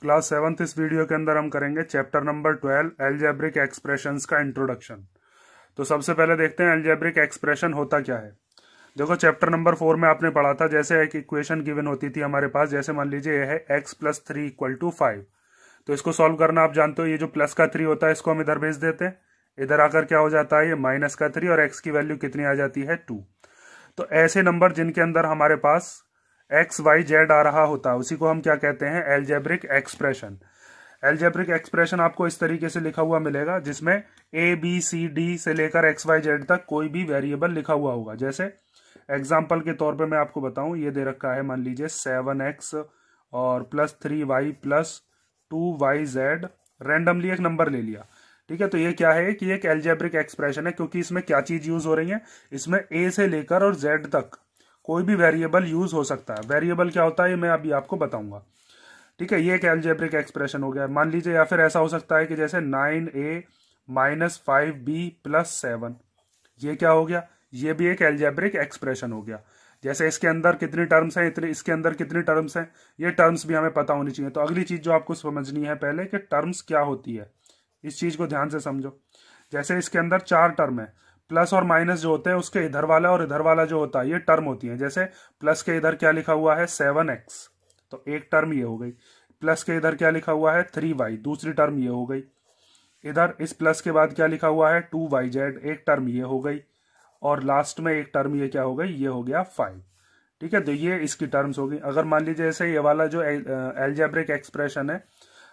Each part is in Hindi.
क्लास 7th इस वीडियो के अंदर हम करेंगे चैप्टर नंबर 12 एल्जेब्रिक एक्सप्रेशंस का इंट्रोडक्शन। तो सबसे पहले देखते हैं एल्जेब्रिक एक्सप्रेशन होता क्या है। देखो चैप्टर नंबर 4 में आपने पढ़ा था, जैसे एक इक्वेशन गिवन होती थी हमारे पास, जैसे मान लीजिए यह है x+3 = 5। तो इसको सॉल्व करना आप जानते हो, ये जो प्लस का 3 होता है इसको हम इधर भेज देते हैं, इधर आकर क्या हो जाता है, ये माइनस का 3 और x की वैल्यू कितनी आ जाती है 2। तो ऐसे नंबर जिनके अंदर हमारे पास एक्स वाई जेड आ रहा होता है उसी को हम क्या कहते हैं, एल्जेब्रिक एक्सप्रेशन। एल्जेब्रिक एक्सप्रेशन आपको इस तरीके से लिखा हुआ मिलेगा जिसमें ए बी सी डी से लेकर एक्स वाई जेड तक कोई भी वेरिएबल लिखा हुआ होगा। जैसे एग्जाम्पल के तौर पे मैं आपको बताऊं, ये दे रखा है मान लीजिए 7x और +3y + 2yz, रैंडमली एक नंबर ले लिया। ठीक है, तो ये क्या है कि एक एल्जेब्रिक एक्सप्रेशन है, क्योंकि इसमें क्या चीज यूज हो रही है, इसमें ए से लेकर और जेड तक कोई भी वेरिएबल यूज हो सकता है। वेरिएबल क्या होता है ये मैं अभी आपको बताऊंगा। ठीक है, ये एक एल्जेब्रिक एक्सप्रेशन हो गया मान लीजिए, या फिर ऐसा हो सकता है कि जैसे 9a - 5b + 7, ये क्या हो गया, ये भी एक एल्जेब्रिक एक्सप्रेशन हो गया। जैसे इसके अंदर कितनी टर्म्स हैं, इतने इसके अंदर कितनी टर्म्स हैं, ये टर्म्स भी हमें पता होनी चाहिए। तो अगली चीज जो आपको समझनी है पहले कि टर्म्स क्या होती है, इस चीज को ध्यान से समझो। जैसे इसके अंदर 4 टर्म है, प्लस और माइनस जो होते हैं उसके इधर वाला और इधर वाला जो होता है ये टर्म होती है। जैसे प्लस के इधर क्या लिखा हुआ है 7x, तो एक टर्म ये हो गई। प्लस के इधर क्या लिखा हुआ है 3y, दूसरी टर्म ये हो गई। इधर इस प्लस के बाद क्या लिखा हुआ है 2yz, एक टर्म ये हो गई। और लास्ट में एक टर्म ये क्या हो गई, ये हो गया 5। ठीक है, तो ये इसकी टर्म्स हो गई। अगर मान लीजिए जैसे ये वाला जो एल्जेब्रिक एक्सप्रेशन है,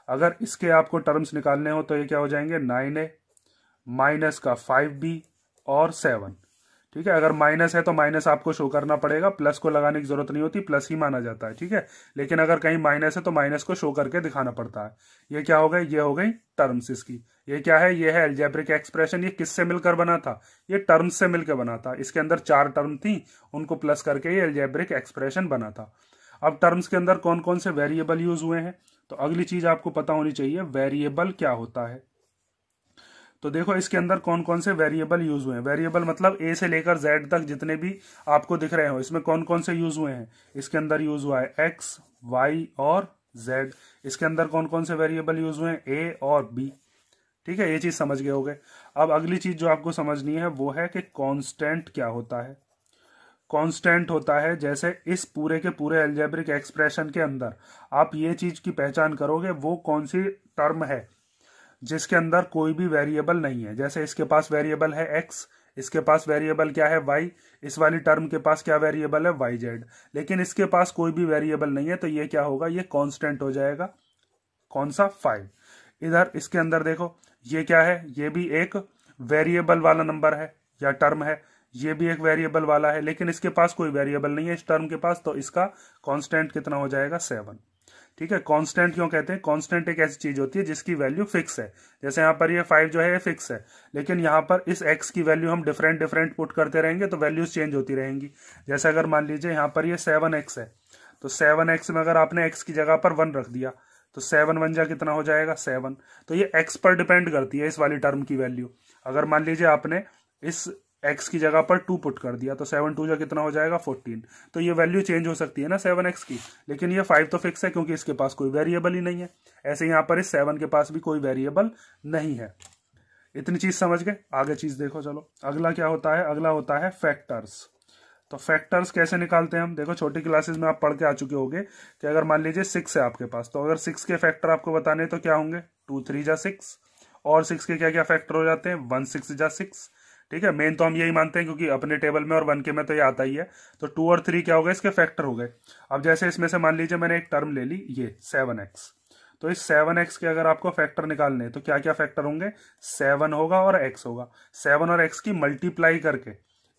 अगर इसके आपको टर्म्स निकालने हो तो ये क्या हो जाएंगे 9a - 5b और 7। ठीक है, अगर माइनस है तो माइनस आपको शो करना पड़ेगा, प्लस को लगाने की जरूरत नहीं होती, प्लस ही माना जाता है। ठीक है, लेकिन अगर कहीं माइनस है तो माइनस को शो करके दिखाना पड़ता है। ये क्या हो गई, ये हो गई टर्म्स इसकी। ये क्या है, ये है एल्जेब्रिक एक्सप्रेशन। ये किससे मिलकर बना था, ये टर्म्स से मिलकर बना था। इसके अंदर 4 टर्म थी, उनको प्लस करके ये एल्जेब्रिक एक्सप्रेशन बना था। अब टर्म्स के अंदर कौन कौन से वेरिएबल यूज हुए हैं, तो अगली चीज आपको पता होनी चाहिए वेरिएबल क्या होता है। तो देखो इसके अंदर कौन कौन से वेरिएबल यूज हुए हैं। वेरिएबल मतलब ए से लेकर जेड तक जितने भी आपको दिख रहे हो, इसमें कौन कौन से यूज हुए हैं। इसके अंदर यूज हुआ है एक्स, वाई और जेड। इसके अंदर कौन कौन से वेरिएबल यूज हुए हैं, ए और बी। ठीक है, ये चीज समझ गए होगे। अब अगली चीज जो आपको समझनी है वो है कि कांस्टेंट क्या होता है। कांस्टेंट होता है, जैसे इस पूरे के पूरे एल्जेब्रिक एक्सप्रेशन के अंदर आप ये चीज की पहचान करोगे वो कौन सी टर्म है जिसके अंदर कोई भी वेरिएबल नहीं है। जैसे इसके पास वेरिएबल है x, इसके पास वेरिएबल क्या है y, इस वाली टर्म के पास क्या वेरिएबल है yz, लेकिन इसके पास कोई भी वेरिएबल नहीं है, तो ये क्या होगा, ये कांस्टेंट हो जाएगा। कौन सा, 5। इधर इसके अंदर देखो ये क्या है, ये भी एक वेरिएबल वाला नंबर है या टर्म है, ये भी एक वेरिएबल वाला है, लेकिन इसके पास कोई वेरिएबल नहीं है इस टर्म के पास, तो इसका कांस्टेंट कितना हो जाएगा 7। ठीक है, कांस्टेंट क्यों कहते हैं, कांस्टेंट एक ऐसी चीज होती है जिसकी वैल्यू फिक्स है। जैसे यहाँ पर ये 5 जो है ये फिक्स है, लेकिन यहाँ पर इस x की वैल्यू हम डिफरेंट डिफरेंट पुट करते रहेंगे तो वैल्यूज चेंज होती रहेंगी। जैसे अगर मान लीजिए यहाँ पर ये 7x है, तो 7x में अगर आपने x की जगह पर 1 रख दिया तो 7 1 जा कितना हो जाएगा 7। तो ये x पर डिपेंड करती है इस वाली टर्म की वैल्यू। अगर मान लीजिए आपने इस x की जगह पर 2 पुट कर दिया तो 7 2 जा कितना हो जाएगा 14। तो ये वैल्यू चेंज हो सकती है ना 7x की, लेकिन ये 5 तो फिक्स है क्योंकि इसके पास कोई वेरिएबल ही नहीं है। ऐसे यहाँ पर इस 7 के पास भी कोई वेरिएबल नहीं है। इतनी चीज समझ गए, आगे चीज देखो। चलो अगला क्या होता है, अगला होता है फैक्टर्स। तो फैक्टर्स कैसे निकालते हैं हम, देखो छोटी क्लासेस में आप पढ़ के आ चुके होंगे कि अगर मान लीजिए 6 है आपके पास, तो अगर 6 के फैक्टर आपको बताने तो क्या होंगे, 2 3 जा 6, और 6 के क्या क्या फैक्टर हो जाते हैं, 1 6 जा 6। ठीक है, मेन तो हम यही मानते हैं क्योंकि अपने टेबल में और 1 के में तो ये आता ही है। तो 2 और 3 क्या हो गए, इसके फैक्टर हो गए। अब जैसे इसमें से मान लीजिए मैंने एक टर्म ले ली ये 7x, तो इस 7x के अगर आपको फैक्टर निकालने तो क्या क्या फैक्टर होंगे, 7 होगा और x होगा। 7 और x की मल्टीप्लाई करके,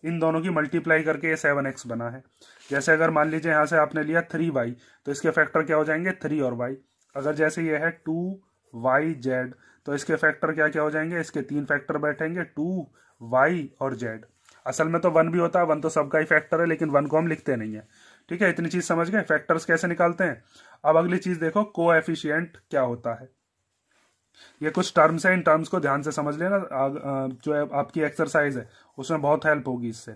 इन दोनों की मल्टीप्लाई करके ये 7x बना है। जैसे अगर मान लीजिए यहां से आपने लिया 3y, तो इसके फैक्टर क्या हो जाएंगे 3 और y। अगर जैसे ये है 2yz, तो इसके फैक्टर क्या क्या हो जाएंगे, इसके 3 फैक्टर बैठेंगे 2y और z। असल में तो 1 भी होता है, 1 तो सबका ही फैक्टर है, लेकिन 1 को हम लिखते नहीं है। ठीक है, इतनी चीज समझ गए फैक्टर्स कैसे निकालते हैं। अब अगली चीज देखो, कोएफिशिएंट क्या होता है। ये कुछ टर्म्स है, इन टर्म्स को ध्यान से समझ लेना, जो आपकी एक्सरसाइज है उसमें बहुत हेल्प होगी इससे।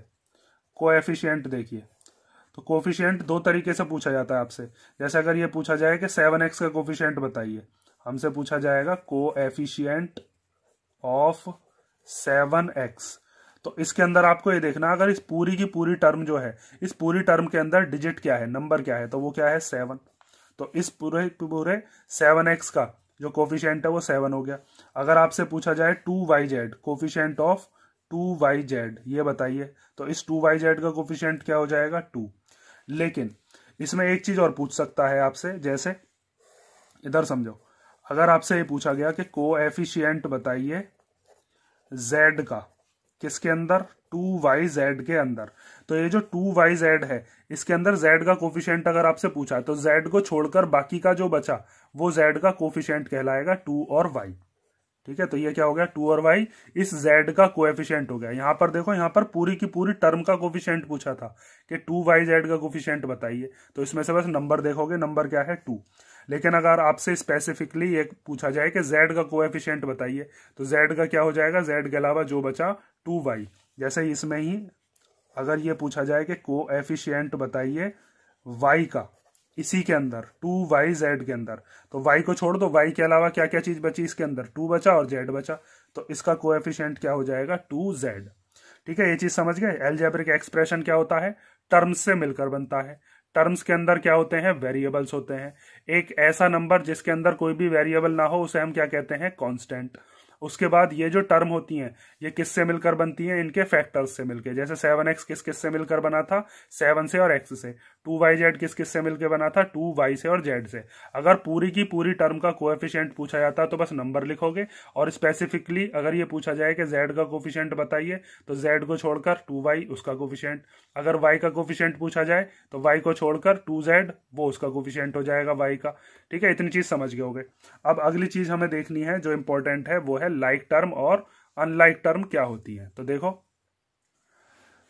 कोएफिशिएंट देखिए, तो कोफिशिएंट दो तरीके से पूछा जाता है आपसे। जैसे अगर ये पूछा जाए कि 7x का कोफिशिएंट बताइए, हमसे पूछा जाएगा कोएफिशिएंट ऑफ 7x, तो इसके अंदर आपको ये देखना अगर इस पूरी की पूरी टर्म जो है, इस पूरी टर्म के अंदर डिजिट क्या है, नंबर क्या है, तो वो क्या है 7। तो इस पूरे 7x का जो कोफिशिएंट है वो 7 हो गया। अगर आपसे पूछा जाए 2yz कोफिशिएंट ऑफ 2yz ये बताइए, तो इस 2yz का कोफिशिएंट क्या हो जाएगा 2। लेकिन इसमें एक चीज और पूछ सकता है आपसे, जैसे इधर समझो, अगर आपसे ये पूछा गया कि कोएफिशिएंट बताइए z का, किसके अंदर 2yz के अंदर, तो ये जो 2yz है इसके अंदर z का कोफिशिएंट अगर आपसे पूछा तो z को छोड़कर बाकी का जो बचा वो z का कोफिशिएंट कहलाएगा 2 और y। ठीक है, तो ये क्या हो गया 2 और y, इस z का कोएफिशिएंट हो गया। यहां पर देखो, यहां पर पूरी की पूरी टर्म का कोफिशिएंट पूछा था कि 2yz का कोफिशिएंट बताइए, तो इसमें से बस नंबर देखोगे, नंबर क्या है 2। लेकिन अगर आपसे स्पेसिफिकली एक पूछा जाए कि z का कोएफिशिएंट बताइए, तो z का क्या हो जाएगा, z के अलावा जो बचा 2y। जैसे इसमें ही अगर ये पूछा जाए कि कोएफिशिएंट बताइए y का, इसी के अंदर 2yz के अंदर, तो y को छोड़ दो, y के अलावा क्या क्या चीज बची इसके अंदर, 2 बचा और z बचा, तो इसका कोएफिशिएंट क्या हो जाएगा 2z। ठीक है, ये चीज समझ गए। अलजेब्रिक एक्सप्रेशन क्या होता है, टर्म्स से मिलकर बनता है। टर्म्स के अंदर क्या होते हैं, वेरिएबल्स होते हैं। एक ऐसा नंबर जिसके अंदर कोई भी वेरिएबल ना हो उसे हम क्या कहते हैं, कांस्टेंट। उसके बाद ये जो टर्म होती हैं ये किससे मिलकर बनती हैं, इनके फैक्टर्स से मिलकर। जैसे 7x किस किस से मिलकर बना था, 7 से और x से। 2yz किस किस से मिलकर बना था, 2y से और z से। अगर पूरी की पूरी टर्म का कोएफिशिएंट पूछा जाता तो बस नंबर लिखोगे, और स्पेसिफिकली अगर ये पूछा जाए कि z का कोफिशिएंट बताइए तो z को छोड़कर 2y उसका कोफिशिएंट। अगर y का कोफिशिएंट पूछा जाए तो y को छोड़कर 2z वो उसका कोफिशिएंट हो जाएगा y का। ठीक है, इतनी चीज समझ गए होगे। अब अगली चीज हमें देखनी है जो इंपॉर्टेंट है, वो है लाइक टर्म और अनलाइक टर्म क्या होती है।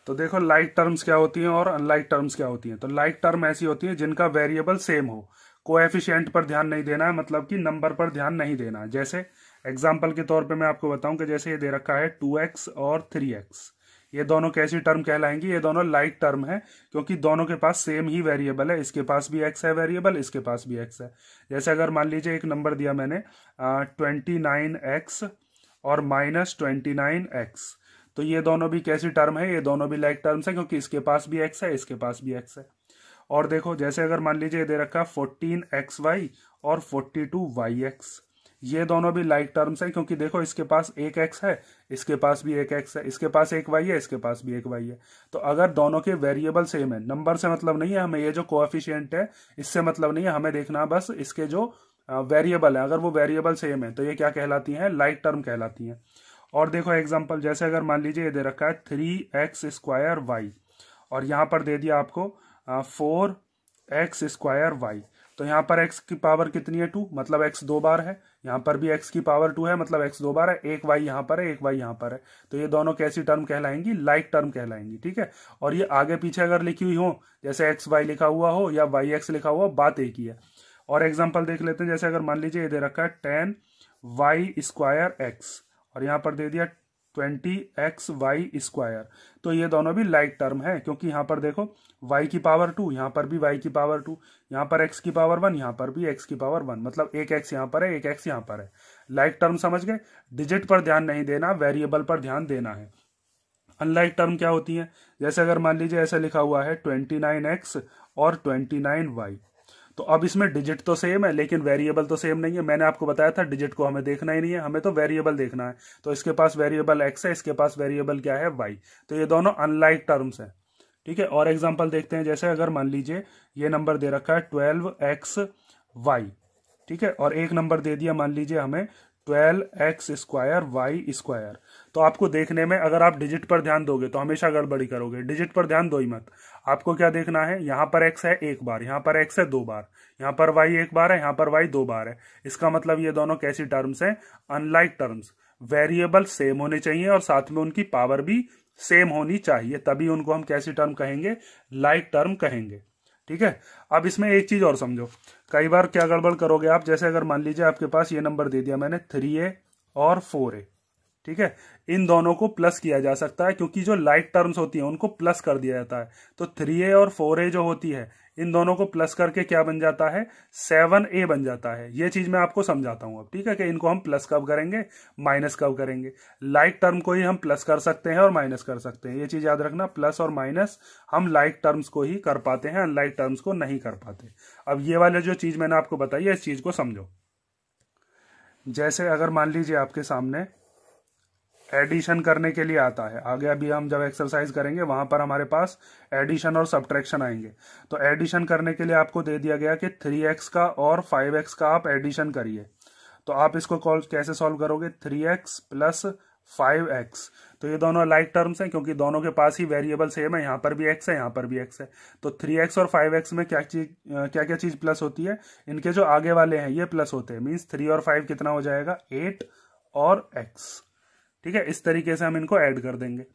तो देखो लाइक टर्म्स क्या होती हैं और अनलाइक टर्म्स क्या होती हैं। तो लाइक टर्म ऐसी होती है जिनका वेरिएबल सेम हो, कोएफिशिएंट पर ध्यान नहीं देना है, मतलब कि नंबर पर ध्यान नहीं देना है। जैसे एग्जांपल के तौर पे मैं आपको बताऊं कि जैसे ये दे रखा है 2x और 3x, ये दोनों कैसी टर्म कहलाएंगी, ये दोनों लाइक टर्म है, क्योंकि दोनों के पास सेम ही वेरिएबल है। इसके पास भी x है वेरिएबल, इसके पास भी x है। जैसे अगर मान लीजिए एक नंबर दिया मैंने 29x और -29x, तो ये दोनों भी कैसी टर्म है, ये दोनों भी लाइक टर्म्स है, क्योंकि इसके पास भी x है, इसके पास भी x है। और देखो जैसे अगर मान लीजिए दे रखा 14xy और 42yx, ये दोनों भी लाइक टर्म्स है, क्योंकि देखो इसके पास एक x है, इसके पास भी एक x है, इसके पास एक y है, इसके पास भी एक y है। तो अगर दोनों के वेरिएबल सेम है, नंबर से मतलब नहीं है हमें, ये जो कोएफिशिएंट है इससे मतलब नहीं है, हमें देखना बस इसके जो वेरिएबल है, अगर वो वेरिएबल सेम है तो ये क्या कहलाती है, लाइक टर्म कहलाती है। और देखो एग्जाम्पल, जैसे अगर मान लीजिए ये दे रखा है 3x² y और यहाँ पर दे दिया आपको 4x² y, तो यहाँ पर x की पावर कितनी है 2, मतलब x 2 बार है, यहाँ पर भी x की पावर 2 है, मतलब x 2 बार है, एक y यहाँ पर है, एक y यहाँ पर है। तो ये दोनों कैसी टर्म कहलाएंगी, लाइक टर्म कहलाएंगी। ठीक है, और ये आगे पीछे अगर लिखी हुई हो, जैसे xy लिखा हुआ हो या yx लिखा हुआ हो, बात एक ही है। और एग्जाम्पल देख लेते हैं, जैसे अगर मान लीजिए ये दे रखा है 10y² x और यहाँ पर दे दिया 20xy², तो ये दोनों भी लाइक टर्म है, क्योंकि यहाँ पर देखो y की पावर 2, यहाँ पर भी y की पावर 2, यहाँ पर x की पावर 1, यहाँ पर भी x की पावर 1, मतलब एक x यहाँ पर है, एक x यहाँ पर है। लाइक टर्म समझ गए। डिजिट पर ध्यान नहीं देना, वेरिएबल पर ध्यान देना है। अनलाइक टर्म क्या होती है, जैसे अगर मान लीजिए ऐसा लिखा हुआ है 29x और 29y, तो अब इसमें डिजिट तो सेम है लेकिन वेरिएबल तो सेम नहीं है। मैंने आपको बताया था डिजिट को हमें देखना ही नहीं है, हमें तो वेरिएबल देखना है। तो इसके पास वेरिएबल x है, इसके पास वेरिएबल क्या है y, तो ये दोनों अनलाइक टर्म्स हैं। ठीक है, और एग्जांपल देखते हैं, जैसे अगर मान लीजिए ये नंबर दे रखा है 12xy, ठीक है, और एक नंबर दे दिया मान लीजिए हमें 12x²y², तो आपको देखने में अगर आप डिजिट पर ध्यान दोगे तो हमेशा गड़बड़ी करोगे। डिजिट पर ध्यान दो ही मत। आपको क्या देखना है, यहाँ पर x है एक बार, यहाँ पर x है 2 बार, यहाँ पर y एक बार है, यहाँ पर y 2 बार है। इसका मतलब ये दोनों कैसी टर्म्स हैं, अनलाइक टर्म्स। वेरिएबल सेम होने चाहिए और साथ में उनकी पावर भी सेम होनी चाहिए, तभी उनको हम कैसी टर्म कहेंगे, लाइक टर्म कहेंगे। ठीक है, अब इसमें एक चीज और समझो, कई बार क्या गड़बड़ करोगे आप, जैसे अगर मान लीजिए आपके पास ये नंबर दे दिया मैंने 3a और 4a, ठीक है, इन दोनों को प्लस किया जा सकता है क्योंकि जो लाइक टर्म्स होती हैं उनको प्लस कर दिया जाता है। तो 3a और 4a जो होती है इन दोनों को प्लस करके क्या बन जाता है, 7a बन जाता है। ये चीज मैं आपको समझाता हूं अब, ठीक है, कि इनको हम प्लस कब करेंगे, माइनस कब करेंगे। लाइक टर्म को ही हम प्लस कर सकते हैं और माइनस कर सकते हैं, ये चीज याद रखना। प्लस और माइनस हम लाइक टर्म्स को ही कर पाते हैं, अनलाइक टर्म्स को नहीं कर पाते। अब ये वाले जो चीज मैंने आपको बताई है इस चीज को समझो। जैसे अगर मान लीजिए आपके सामने एडिशन करने के लिए आता है, आगे अभी हम जब एक्सरसाइज करेंगे वहां पर हमारे पास एडिशन और सब्ट्रैक्शन आएंगे। तो एडिशन करने के लिए आपको दे दिया गया कि 3x का और 5x का आप एडिशन करिए। तो आप इसको कैसे सॉल्व करोगे, 3x प्लस 5x। तो ये दोनों लाइक टर्म्स हैं क्योंकि दोनों के पास ही वेरिएबल सेम है, यहाँ पर भी x है, यहाँ पर भी x है। तो 3x और 5x में क्या क्या चीज प्लस होती है, इनके जो आगे वाले हैं ये प्लस होते हैं। मीन्स 3 और 5 कितना हो जाएगा, 8 और x। ठीक है, इस तरीके से हम इनको ऐड कर देंगे।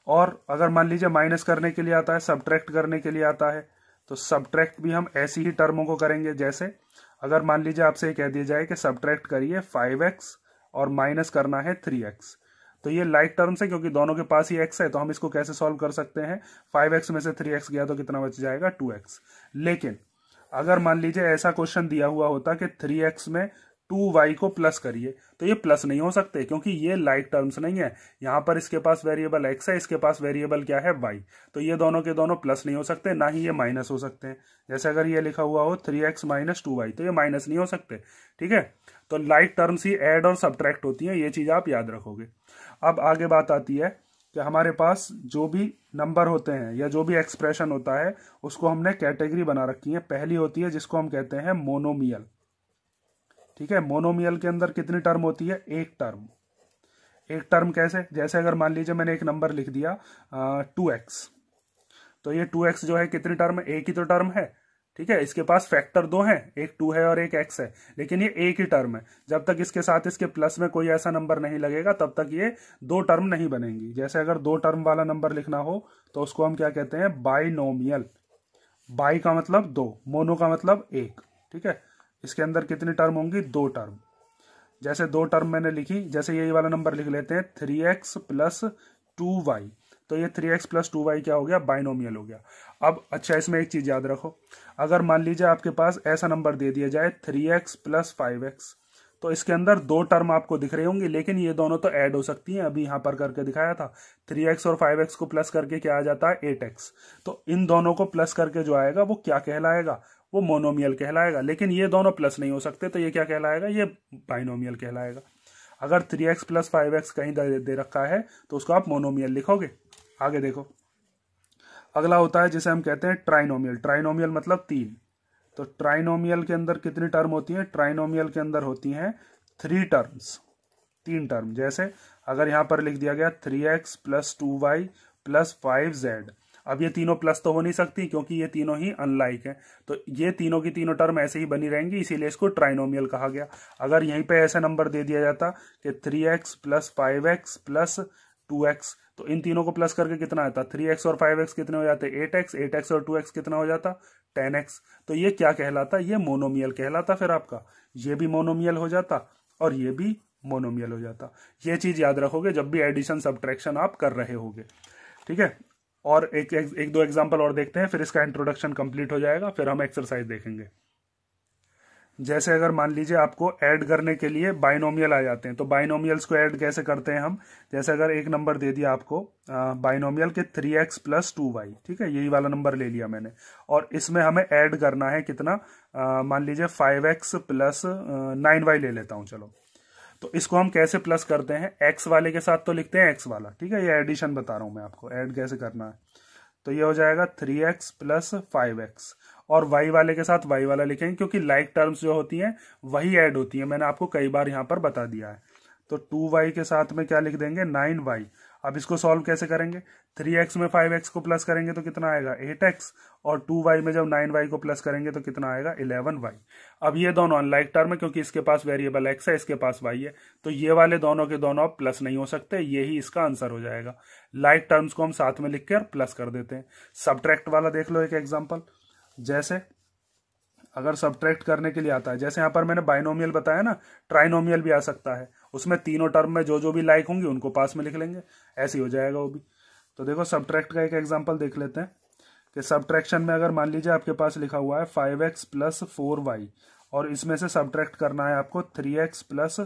और अगर मान लीजिए माइनस करने के लिए आता है, सब्ट्रैक्ट करने के लिए आता है, तो सब्ट्रैक्ट भी हम ऐसी ही टर्मों को करेंगे। जैसे अगर मान लीजिए आपसे कह दिया जाए कि सब्ट्रैक्ट करिए 5x और माइनस करना है 3x, तो ये लाइक टर्म्स है क्योंकि दोनों के पास ही x है। तो हम इसको कैसे सॉल्व कर सकते हैं, 5x में से 3x गया तो कितना बच जाएगा, 2x। लेकिन अगर मान लीजिए ऐसा क्वेश्चन दिया हुआ होता कि 3x में 2y को प्लस करिए, तो ये प्लस नहीं हो सकते क्योंकि ये लाइक टर्म्स नहीं है। यहाँ पर इसके पास वेरिएबल x है, इसके पास वेरिएबल क्या है, y। तो ये दोनों के दोनों प्लस नहीं हो सकते, ना ही ये माइनस हो सकते हैं। जैसे अगर ये लिखा हुआ हो 3x माइनस 2y, तो ये माइनस नहीं हो सकते। ठीक है, तो लाइक टर्म्स ही ऐड और सब्ट्रैक्ट होती है, ये चीज आप याद रखोगे। अब आगे बात आती है कि हमारे पास जो भी नंबर होते हैं या जो भी एक्सप्रेशन होता है उसको हमने कैटेगरी बना रखी है। पहली होती है जिसको हम कहते हैं मोनोमियल। ठीक है, मोनोमियल के अंदर कितनी टर्म होती है, एक टर्म। एक टर्म कैसे, जैसे अगर मान लीजिए मैंने एक नंबर लिख दिया 2x, तो ये 2x जो है कितनी टर्म है, एक ही तो टर्म है। ठीक है, इसके पास फैक्टर दो हैं, एक 2 है और एक x है, लेकिन ये एक ही टर्म है। जब तक इसके साथ इसके प्लस में कोई ऐसा नंबर नहीं लगेगा तब तक ये दो टर्म नहीं बनेंगी। जैसे अगर दो टर्म वाला नंबर लिखना हो तो उसको हम क्या कहते हैं, बाइनोमियल। बाई का मतलब दो, मोनो का मतलब एक। ठीक है, इसके अंदर कितनी टर्म होंगी, दो टर्म। जैसे दो टर्म मैंने लिखी, जैसे यही वाला नंबर लिख लेते हैं 3x प्लस 2y, तो ये 3x प्लस 2y क्या हो गया, बाइनोमियल हो गया। अब अच्छा, इसमें एक चीज याद रखो, अगर मान लीजिए आपके पास ऐसा नंबर दे दिया जाए 3x प्लस 5x, तो इसके अंदर दो टर्म आपको दिख रही होंगी, लेकिन ये दोनों तो ऐड हो सकती हैं। अभी यहां पर करके दिखाया था, 3x और 5x को प्लस करके क्या आ जाता है, 8x। तो इन दोनों को प्लस करके जो आएगा वो क्या कहलाएगा, वो मोनोमियल कहलाएगा। लेकिन ये दोनों प्लस नहीं हो सकते, तो ये क्या कहलाएगा, ये बाइनोमियल कहलाएगा। अगर 3x प्लस 5x कहीं दे रखा है तो उसको आप मोनोमियल लिखोगे। आगे देखो, अगला होता है जिसे हम कहते हैं ट्राइनोमियल। ट्राइनोमियल मतलब तीन। तो ट्राइनोमियल के अंदर कितनी टर्म होती है, ट्राइनोमियल के अंदर होती हैं 3 टर्म्स, 3 टर्म। जैसे अगर यहां पर लिख दिया गया 3x plus 2y plus 5z, अब ये तीनों प्लस तो हो नहीं सकती क्योंकि ये तीनों ही अनलाइक हैं, तो ये तीनों की तीनों टर्म ऐसे ही बनी रहेंगी, इसीलिए इसको ट्राइनोमियल कहा गया। अगर यहीं पे ऐसा नंबर दे दिया जाता कि 3x plus 5x plus 2x, तो इन तीनों को प्लस करके कितना आता, 3x और 5x कितने हो जाते, 8x, 8x और 2x कितना हो जाता, 10x। तो ये क्या कहलाता, ये मोनोमियल कहलाता। फिर आपका ये भी मोनोमियल हो जाता और ये भी मोनोमियल हो जाता। ये चीज याद रखोगे जब भी एडिशन सब्ट्रैक्शन आप कर रहे होगे। ठीक है, और एक दो एग्जांपल और देखते हैं, फिर इसका इंट्रोडक्शन कंप्लीट हो जाएगा, फिर हम एक्सरसाइज देखेंगे। जैसे अगर मान लीजिए आपको ऐड करने के लिए बाइनोमियल आ जाते हैं, तो बाइनोमियल्स को ऐड कैसे करते हैं हम। जैसे अगर एक नंबर दे दिया आपको बाइनोमियल के 3x प्लस 2y, ठीक है, यही वाला नंबर ले लिया मैंने, और इसमें हमें ऐड करना है कितना, मान लीजिए 5x प्लस 9y ले लेता हूं, चलो। तो इसको हम कैसे प्लस करते हैं, x वाले के साथ तो लिखते हैं x वाला। ठीक है, ये एडिशन बता रहा हूं मैं आपको, ऐड कैसे करना है। तो ये हो जाएगा 3x प्लस 5x, और y वाले के साथ y वाला लिखेंगे क्योंकि लाइक टर्म्स जो होती हैं वही ऐड होती हैं, मैंने आपको कई बार यहां पर बता दिया है। तो 2y के साथ में क्या लिख देंगे, 9y। अब इसको सॉल्व कैसे करेंगे, 3x में 5x को प्लस करेंगे तो कितना आएगा, 8x, और 2y में जब 9y को प्लस करेंगे तो कितना आएगा, 11y। अब ये दोनों अनलाइक टर्म है क्योंकि इसके पास वेरिएबल x है, इसके पास y है, तो ये वाले दोनों के दोनों अब प्लस नहीं हो सकते, यही इसका आंसर हो जाएगा। लाइक टर्म्स को हम साथ में लिख कर प्लस कर देते हैं। सब्ट्रैक्ट वाला देख लो एक एग्जाम्पल। जैसे अगर सब्ट्रैक्ट करने के लिए आता है, जैसे यहाँ पर मैंने बाइनोमियल बताया ना, ट्राइनोमियल भी आ सकता है, उसमें तीनों टर्म में जो जो भी लाइक होंगी उनको पास में लिख लेंगे, ऐसे ही हो जाएगा वो भी। तो देखो सब्ट्रैक्ट का एक एग्जांपल देख लेते हैं कि सब्ट्रैक्शन में अगर मान लीजिए आपके पास लिखा हुआ है 5x प्लस 4y और इसमें से सब्ट्रैक्ट करना है आपको 3x प्लस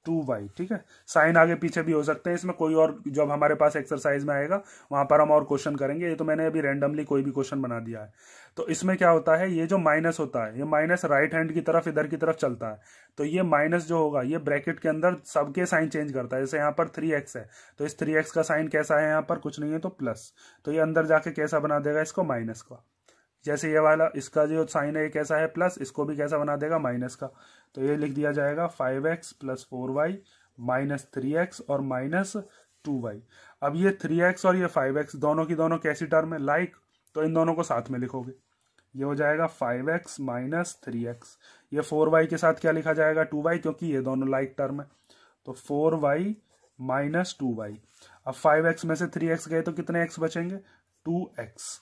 2y, ठीक है। साइन आगे पीछे भी हो सकते हैं इसमें, कोई और जब हमारे पास एक्सरसाइज में आएगा वहां पर हम और क्वेश्चन करेंगे। ये तो मैंने अभी रैंडमली कोई भी क्वेश्चन बना दिया है। तो इसमें क्या होता है, ये जो माइनस होता है ये माइनस राइट हैंड की तरफ इधर की तरफ चलता है, तो ये माइनस जो होगा ये ब्रैकेट के अंदर सबके साइन चेंज करता है। जैसे यहाँ पर 3x है तो इस 3x का साइन कैसा है, यहाँ पर कुछ नहीं है तो प्लस, तो ये अंदर जाके कैसा बना देगा इसको, माइनस का। जैसे ये वाला इसका जो साइन है ये कैसा है, प्लस, इसको भी कैसा बना देगा, माइनस का। तो ये लिख दिया जाएगा 5x plus 4y minus 3x और माइनस 2y। अब ये 3x और ये 5x दोनों की दोनों कैसी टर्म है, लाइक, तो इन दोनों को साथ में लिखोगे, ये हो जाएगा 5x माइनस 3x। ये 4y के साथ क्या लिखा जाएगा, 2y, क्योंकि ये दोनों लाइक टर्म है। तो 4y माइनस 2y। अब 5x में से 3x गए तो कितने x बचेंगे, 2x,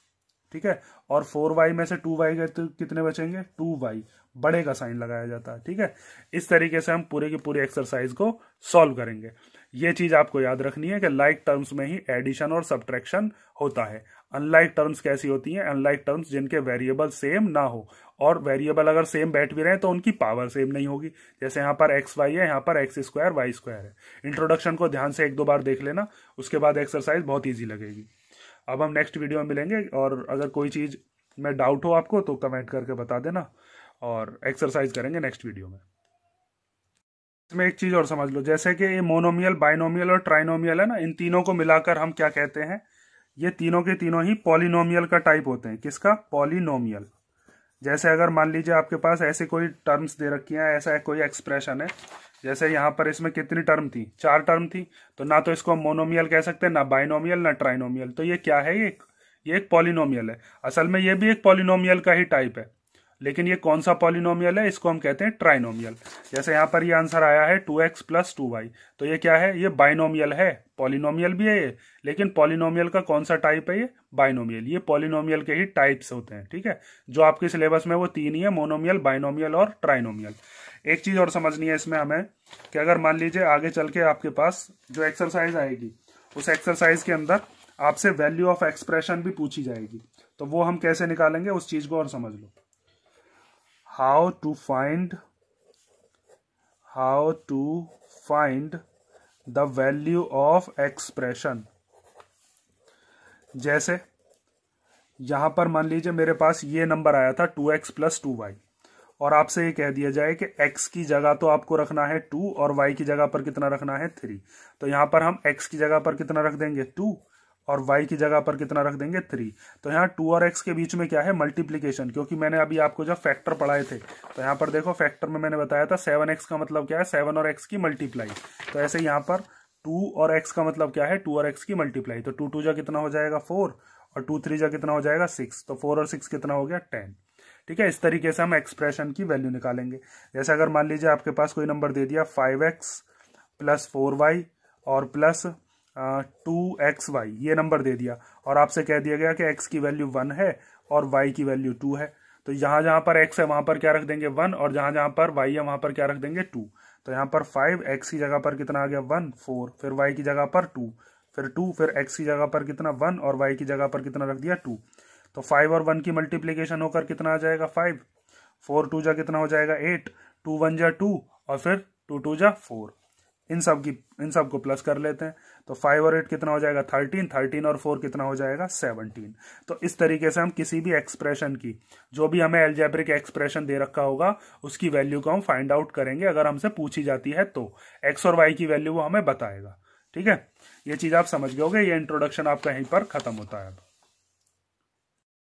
ठीक है। और 4y में से 2y गए तो कितने बचेंगे, 2y, बड़े का साइन लगाया जाता है, ठीक है। इस तरीके से हम पूरे की पूरी एक्सरसाइज को सॉल्व करेंगे। ये चीज आपको याद रखनी है कि लाइक टर्म्स में ही एडिशन और सब्ट्रैक्शन होता है। अनलाइक टर्म्स कैसी होती हैं, अनलाइक टर्म्स जिनके वेरिएबल सेम ना हो, और वेरिएबल अगर सेम बैठ भी रहे तो उनकी पावर सेम नहीं होगी। जैसे यहाँ पर एक्स वाई है, यहाँ पर एक्स स्क्वायर वाई स्क्वायर है। इंट्रोडक्शन को ध्यान से 1-2 बार देख लेना, उसके बाद एक्सरसाइज बहुत ईजी लगेगी। अब हम नेक्स्ट वीडियो में मिलेंगे, और अगर कोई चीज में डाउट हो आपको तो कमेंट करके बता देना, और एक्सरसाइज करेंगे नेक्स्ट वीडियो में। इसमें एक चीज और समझ लो, जैसे कि ये मोनोमियल, बाइनोमियल और ट्राइनोमियल है ना, इन तीनों को मिलाकर हम क्या कहते हैं, ये तीनों के तीनों ही पॉलिनोमियल का टाइप होते हैं। किसका, पॉलिनोमियल। जैसे अगर मान लीजिए आपके पास ऐसे कोई टर्म्स दे रखी हैं, ऐसा कोई एक्सप्रेशन है, जैसे यहाँ पर इसमें कितनी टर्म थी, 4 टर्म थी, तो ना तो इसको हम मोनोमियल कह सकते हैं, ना बाइनोमियल, ना ट्राइनोमियल। तो ये क्या है, ये एक पॉलिनोमियल है। असल में ये भी एक पॉलिनोमियल का ही टाइप है, लेकिन ये कौन सा पॉलिनोमियल है, इसको हम कहते हैं ट्राइनोमियल। जैसे यहाँ पर ये आंसर आया है 2x प्लस 2y, तो ये क्या है, ये बाइनोमियल है। पॉलिनोमियल भी है ये, लेकिन पॉलिनोमियल का कौन सा टाइप है, ये बाइनोमियल। ये पॉलिनोमियल के ही टाइप्स होते हैं, ठीक है। जो आपके सिलेबस में वो 3 ही है, मोनोमियल, बाइनोमियल और ट्राइनोमियल। एक चीज और समझनी है इसमें हमें, कि अगर मान लीजिए आगे चल के आपके पास जो एक्सरसाइज आएगी, उस एक्सरसाइज के अंदर आपसे वैल्यू ऑफ एक्सप्रेशन भी पूछी जाएगी, तो वो हम कैसे निकालेंगे उस चीज को और समझ लो। how to find the value of expression। जैसे यहां पर मान लीजिए मेरे पास ये नंबर आया था 2x प्लस 2y, और आपसे ये कह दिया जाए कि x की जगह तो आपको रखना है 2 और y की जगह पर कितना रखना है 3। तो यहां पर हम x की जगह पर कितना रख देंगे 2 और y की जगह पर कितना रख देंगे 3। तो यहाँ 2 और x के बीच में क्या है, मल्टीप्लीकेशन। क्योंकि मैंने अभी आपको जब फैक्टर पढ़ाए थे तो यहाँ पर देखो फैक्टर में मैंने बताया था 7x का मतलब क्या है, 7 और x की मल्टीप्लाई। तो ऐसे यहाँ पर 2 और x का मतलब क्या है, 2 और x की मल्टीप्लाई। तो 2 2 जा कितना हो जाएगा 4, और 2 3 जा कितना हो जाएगा 6। तो 4 और 6 कितना हो गया 10, ठीक है। इस तरीके से हम एक्सप्रेशन की वैल्यू निकालेंगे। जैसे अगर मान लीजिए आपके पास कोई नंबर दे दिया 5x प्लस 4y और प्लस 2xy, ये नंबर दे दिया, और आपसे कह दिया गया कि x की वैल्यू 1 है और y की वैल्यू 2 है। तो जहां जहां पर x है वहां पर क्या रख देंगे 1, और जहां जहां पर y है वहां पर क्या रख देंगे 2। तो यहाँ पर 5, x की जगह पर कितना आ गया 1, 4, फिर y की जगह पर 2, फिर 2, फिर x की जगह पर कितना 1 और y की जगह पर कितना रख दिया 2। तो 5 और 1 की मल्टीप्लीकेशन होकर कितना आ जाएगा 5, 4 2 जा कितना हो जाएगा 8, 2 1 जा 2, और फिर 2 2 जा 4। इन सब को प्लस कर लेते हैं, तो 5 और 8 कितना हो जाएगा 13, 13 और 4 कितना हो जाएगा 17। तो इस तरीके से हम किसी भी एक्सप्रेशन की, जो भी हमें अलजेब्रिक एक्सप्रेशन दे रखा होगा, उसकी वैल्यू को हम फाइंड आउट करेंगे। अगर हमसे पूछी जाती है तो x और y की वैल्यू वो हमें बताएगा, ठीक है। ये चीज आप समझ गए होगे। ये इंट्रोडक्शन आपका यहीं पर खत्म होता है।